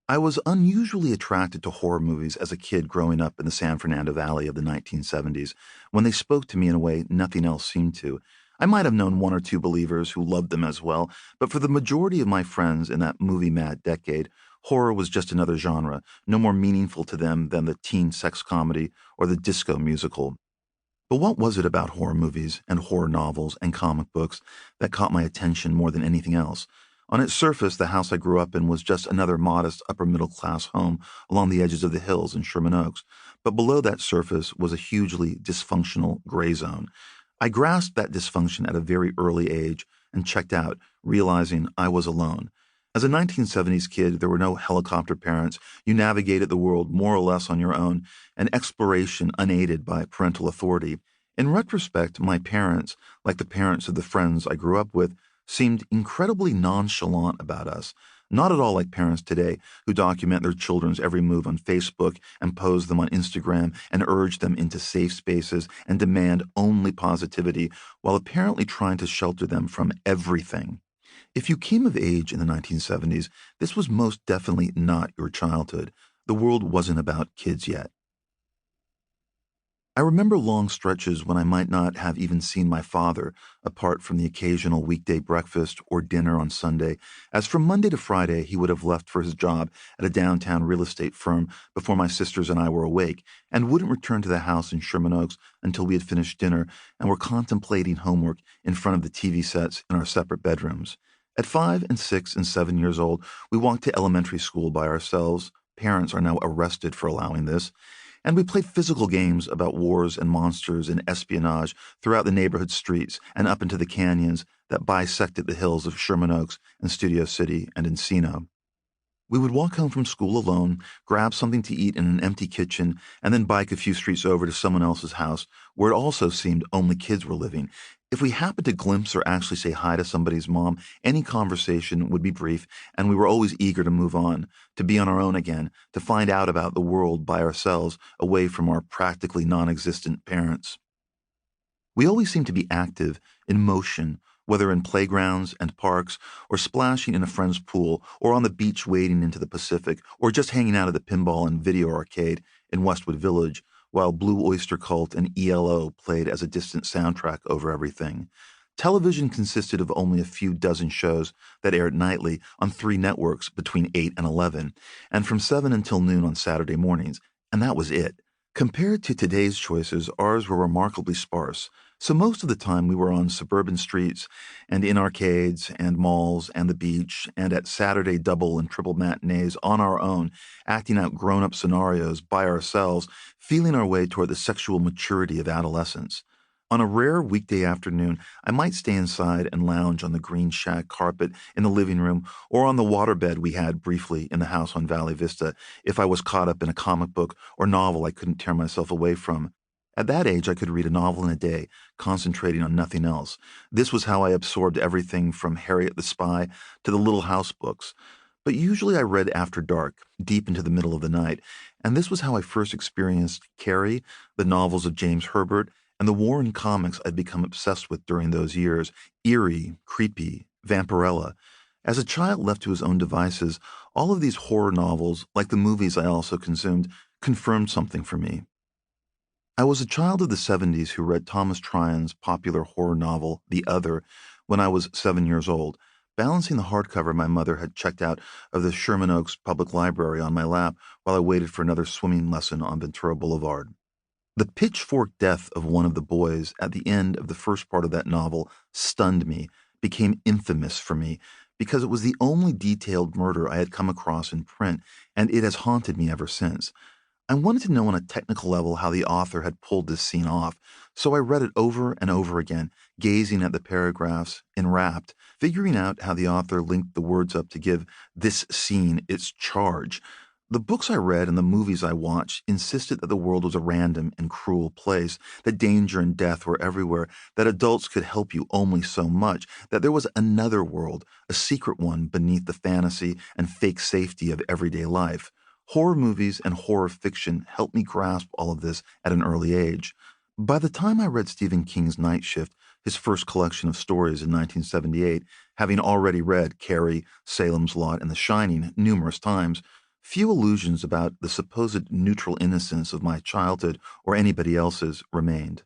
I was unusually attracted to horror movies as a kid growing up in the San Fernando Valley of the 1970s, when they spoke to me in a way nothing else seemed to. I might have known one or two believers who loved them as well, but for the majority of my friends in that movie-mad decade, horror was just another genre, no more meaningful to them than the teen sex comedy or the disco musical. But what was it about horror movies and horror novels and comic books that caught my attention more than anything else? On its surface, the house I grew up in was just another modest upper middle class home along the edges of the hills in Sherman Oaks. But below that surface was a hugely dysfunctional gray zone. I grasped that dysfunction at a very early age and checked out, realizing I was alone. As a 1970s kid, there were no helicopter parents. You navigated the world more or less on your own, an exploration unaided by parental authority. In retrospect, my parents, like the parents of the friends I grew up with, seemed incredibly nonchalant about us, not at all like parents today who document their children's every move on Facebook and pose them on Instagram and urge them into safe spaces and demand only positivity while apparently trying to shelter them from everything. If you came of age in the 1970s, this was most definitely not your childhood. The world wasn't about kids yet. I remember long stretches when I might not have even seen my father, apart from the occasional weekday breakfast or dinner on Sunday, as from Monday to Friday he would have left for his job at a downtown real estate firm before my sisters and I were awake, and wouldn't return to the house in Sherman Oaks until we had finished dinner and were contemplating homework in front of the TV sets in our separate bedrooms. At 5 and 6 and 7 years old, we walked to elementary school by ourselves. Parents are now arrested for allowing this. And we played physical games about wars and monsters and espionage throughout the neighborhood streets and up into the canyons that bisected the hills of Sherman Oaks and Studio City and Encino. We would walk home from school alone, grab something to eat in an empty kitchen, and then bike a few streets over to someone else's house where it also seemed only kids were living. If we happened to glimpse or actually say hi to somebody's mom, any conversation would be brief, and we were always eager to move on, to be on our own again, to find out about the world by ourselves, away from our practically non-existent parents. We always seemed to be active, in motion, whether in playgrounds and parks, or splashing in a friend's pool, or on the beach wading into the Pacific, or just hanging out at the pinball and video arcade in Westwood Village, while Blue Oyster Cult and ELO played as a distant soundtrack over everything. Television consisted of only a few dozen shows that aired nightly on 3 networks between 8 and 11, and from 7 until noon on Saturday mornings, and that was it. Compared to today's choices, ours were remarkably sparse, so most of the time we were on suburban streets and in arcades and malls and the beach and at Saturday double and triple matinees on our own, acting out grown-up scenarios by ourselves, feeling our way toward the sexual maturity of adolescence. On a rare weekday afternoon, I might stay inside and lounge on the green shag carpet in the living room or on the waterbed we had briefly in the house on Valley Vista if I was caught up in a comic book or novel I couldn't tear myself away from. At that age, I could read a novel in a day, concentrating on nothing else. This was how I absorbed everything from Harriet the Spy to the Little House books. But usually I read after dark, deep into the middle of the night, and this was how I first experienced Carrie, the novels of James Herbert, and the Warren comics I'd become obsessed with during those years, eerie, creepy, vampirella. As a child left to his own devices, all of these horror novels, like the movies I also consumed, confirmed something for me. I was a child of the 70s who read Thomas Tryon's popular horror novel, The Other, when I was 7 years old, balancing the hardcover my mother had checked out of the Sherman Oaks Public Library on my lap while I waited for another swimming lesson on Ventura Boulevard. The pitchfork death of one of the boys at the end of the first part of that novel stunned me, became infamous for me, because it was the only detailed murder I had come across in print, and it has haunted me ever since. I wanted to know on a technical level how the author had pulled this scene off, so I read it over and over again, gazing at the paragraphs, enwrapped, figuring out how the author linked the words up to give this scene its charge. The books I read and the movies I watched insisted that the world was a random and cruel place, that danger and death were everywhere, that adults could help you only so much, that there was another world, a secret one beneath the fantasy and fake safety of everyday life. Horror movies and horror fiction helped me grasp all of this at an early age. By the time I read Stephen King's Night Shift, his first collection of stories in 1978, having already read Carrie, Salem's Lot, and The Shining numerous times, Few illusions about the supposed neutral innocence of my childhood or anybody else's remained.